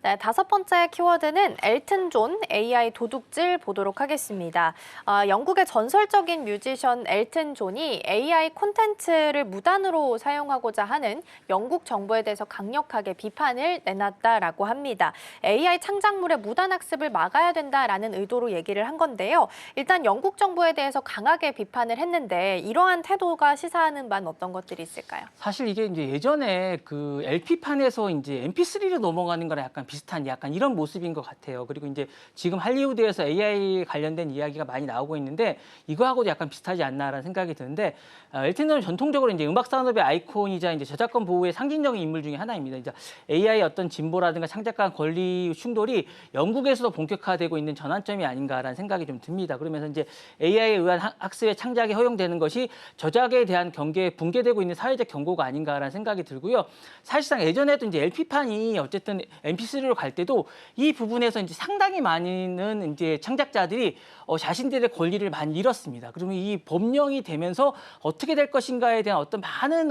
네, 다섯 번째 키워드는 엘튼 존 AI 도둑질 보도록 하겠습니다. 영국의 전설적인 뮤지션 엘튼 존이 AI 콘텐츠를 무단으로 사용하고자 하는 영국 정부에 대해서 강력하게 비판을 내놨다라고 합니다. AI 창작물의 무단 학습을 막아야 된다라는 의도로 얘기를 한 건데요. 일단 영국 정부에 대해서 강하게 비판을 했는데 이러한 태도가 시사하는 바는 어떤 것들이 있을까요? 사실 이게 이제 예전에 그 LP판에서 이제 MP3로 넘어가는 거랑 약간 비슷한 약간 이런 모습인 것 같아요. 그리고 이제 지금 할리우드에서 AI 관련된 이야기가 많이 나오고 있는데 이거하고도 약간 비슷하지 않나라는 생각이 드는데 엘튼 존은 전통적으로 이제 음악 산업의 아이콘이자 이제 저작권 보호의 상징적인 인물 중에 하나입니다. 이제 AI 어떤 진보라든가 창작과 권리 충돌이 영국에서도 본격화되고 있는 전환점이 아닌가라는 생각이 좀 듭니다. 그러면서 이제 AI에 의한 학습의 창작이 허용되는 것이 저작에 대한 경계에 붕괴되고 있는 사회적 경고가 아닌가라는 생각이 들고요. 사실상 예전에도 이제 LP판이 어쨌든 MP3로 갈 때도 이 부분에서 이제 상당히 많은 이제 창작자들이 자신들의 권리를 많이 잃었습니다. 그러면 이 법령이 되면서 어떻게 될 것인가에 대한 어떤 많은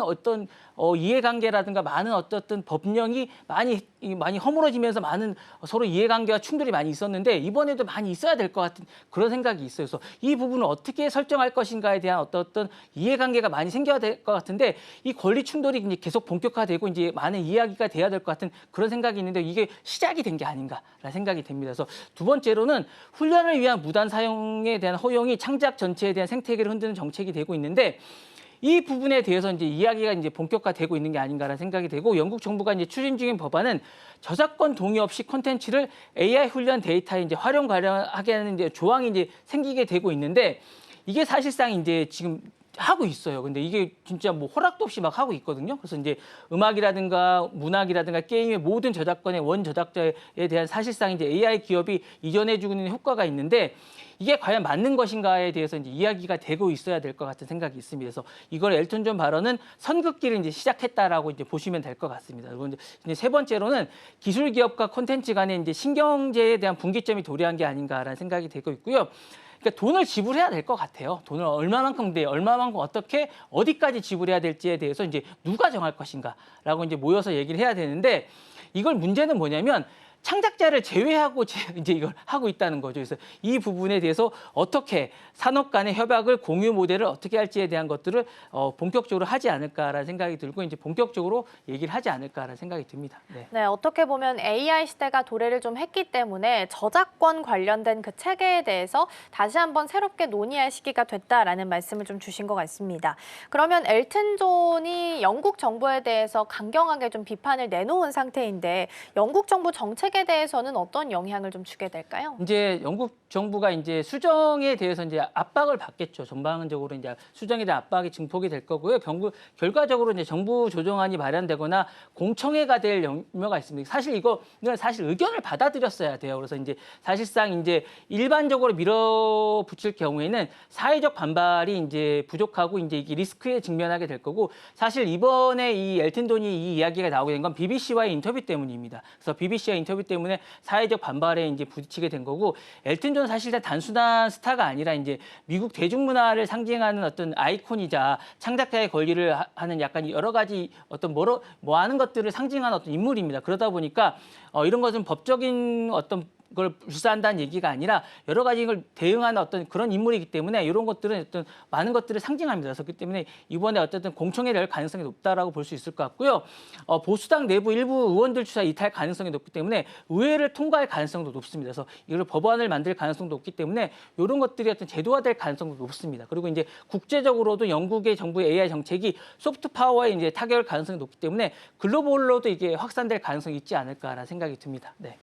이해관계라든가 많은 어떤 법령이 많이 허물어지면서 많은 서로 이해관계와 충돌이 많이 있었는데 이번에도 많이 있어야 될 것 같은 그런 생각이 있어요. 그래서 이 부분을 어떻게 설정할 것인가에 대한 어떤 이해관계가 많이 생겨야 될 것 같은데 이 권리 충돌이 이제 계속 본격화되고 이제 많은 이야기가 돼야 될 것 같은 그런 생각이 있는데 이게 시작이 된 게 아닌가라는 생각이 듭니다. 그래서 두 번째로는 훈련을 위한 무단 사용에 대한 허용이 창작 전체에 대한 생태계를 흔드는 정책이 되고 있는데 이 부분에 대해서 이제 이야기가 이제 본격화되고 있는 게 아닌가라는 생각이 되고 영국 정부가 이제 추진 중인 법안은 저작권 동의 없이 콘텐츠를 AI 훈련 데이터에 이제 활용 가능하게 하는 이제 조항이 이제 생기게 되고 있는데 이게 사실상 이제 지금 하고 있어요. 근데 이게 진짜 뭐 허락도 없이 막 하고 있거든요. 그래서 이제 음악이라든가 문학이라든가 게임의 모든 저작권의 원 저작자에 대한 사실상 이제 AI 기업이 이전해주고 있는 효과가 있는데 이게 과연 맞는 것인가에 대해서 이제 이야기가 되고 있어야 될 것 같은 생각이 있습니다. 그래서 이걸 엘튼 존 발언은 선긋기를 이제 시작했다라고 이제 보시면 될 것 같습니다. 그리고 이제 세 번째로는 기술 기업과 콘텐츠 간의 이제 신경제에 대한 분기점이 도래한 게 아닌가라는 생각이 되고 있고요. 그러니까 돈을 지불해야 될 것 같아요. 돈을 얼마만큼 얼마만큼 어떻게 어디까지 지불해야 될지에 대해서 이제 누가 정할 것인가라고 이제 모여서 얘기를 해야 되는데 이걸 문제는 뭐냐면 창작자를 제외하고 이제 이걸 하고 있다는 거죠. 그래서 이 부분에 대해서 어떻게 산업 간의 협약을 공유 모델을 어떻게 할지에 대한 것들을 본격적으로 하지 않을까라는 생각이 들고 이제 본격적으로 얘기를 하지 않을까라는 생각이 듭니다. 네. 네, 어떻게 보면 AI 시대가 도래를 좀 했기 때문에 저작권 관련된 그 체계에 대해서 다시 한번 새롭게 논의할 시기가 됐다라는 말씀을 좀 주신 것 같습니다. 그러면 엘튼 존이 영국 정부에 대해서 강경하게 좀 비판을 내놓은 상태인데 영국 정부 정책에 대해서는 어떤 영향을 좀 주게 될까요? 이제 영국 정부가 이제 수정에 대해서 이제 압박을 받겠죠. 전반적으로 이제 수정에 대한 압박이 증폭이 될 거고요. 결과적으로 이제 정부 조정안이 발의되거나 공청회가 될 염려가 있습니다. 사실 이거는 사실 의견을 받아들였어야 돼요. 그래서 이제 사실상 이제 일반적으로 밀어붙일 경우에는 사회적 반발이 이제 부족하고 이제 이게 리스크에 직면하게 될 거고 사실 이번에 이 엘튼 존이 이 이야기가 나오게 된 건 BBC와의 인터뷰 때문입니다. 그래서 BBC와 인터뷰 때문에 사회적 반발에 이제 부딪히게 된 거고 엘튼 존은 사실 단순한 스타가 아니라 이제 미국 대중문화를 상징하는 어떤 아이콘이자 창작자의 권리를 하는 약간 여러 가지 어떤 뭐 하는 것들을 상징하는 어떤 인물입니다. 그러다 보니까 이런 것은 법적인 어떤 걸 불사한다는 얘기가 아니라 여러 가지 걸 대응하는 어떤 그런 인물이기 때문에 이런 것들은 어떤 많은 것들을 상징합니다. 그렇기 때문에 이번에 어쨌든 공청회를 열 가능성이 높다라고 볼 수 있을 것 같고요. 보수당 내부 일부 의원들 추사 이탈 가능성이 높기 때문에 의회를 통과할 가능성도 높습니다. 그래서 이걸 법안을 만들 가능성도 높기 때문에 이런 것들이 어떤 제도화될 가능성도 높습니다. 그리고 이제 국제적으로도 영국의 정부의 AI 정책이 소프트 파워에 이제 타결할 가능성이 높기 때문에 글로벌로도 이게 확산될 가능성이 있지 않을까라는 생각이 듭니다. 네.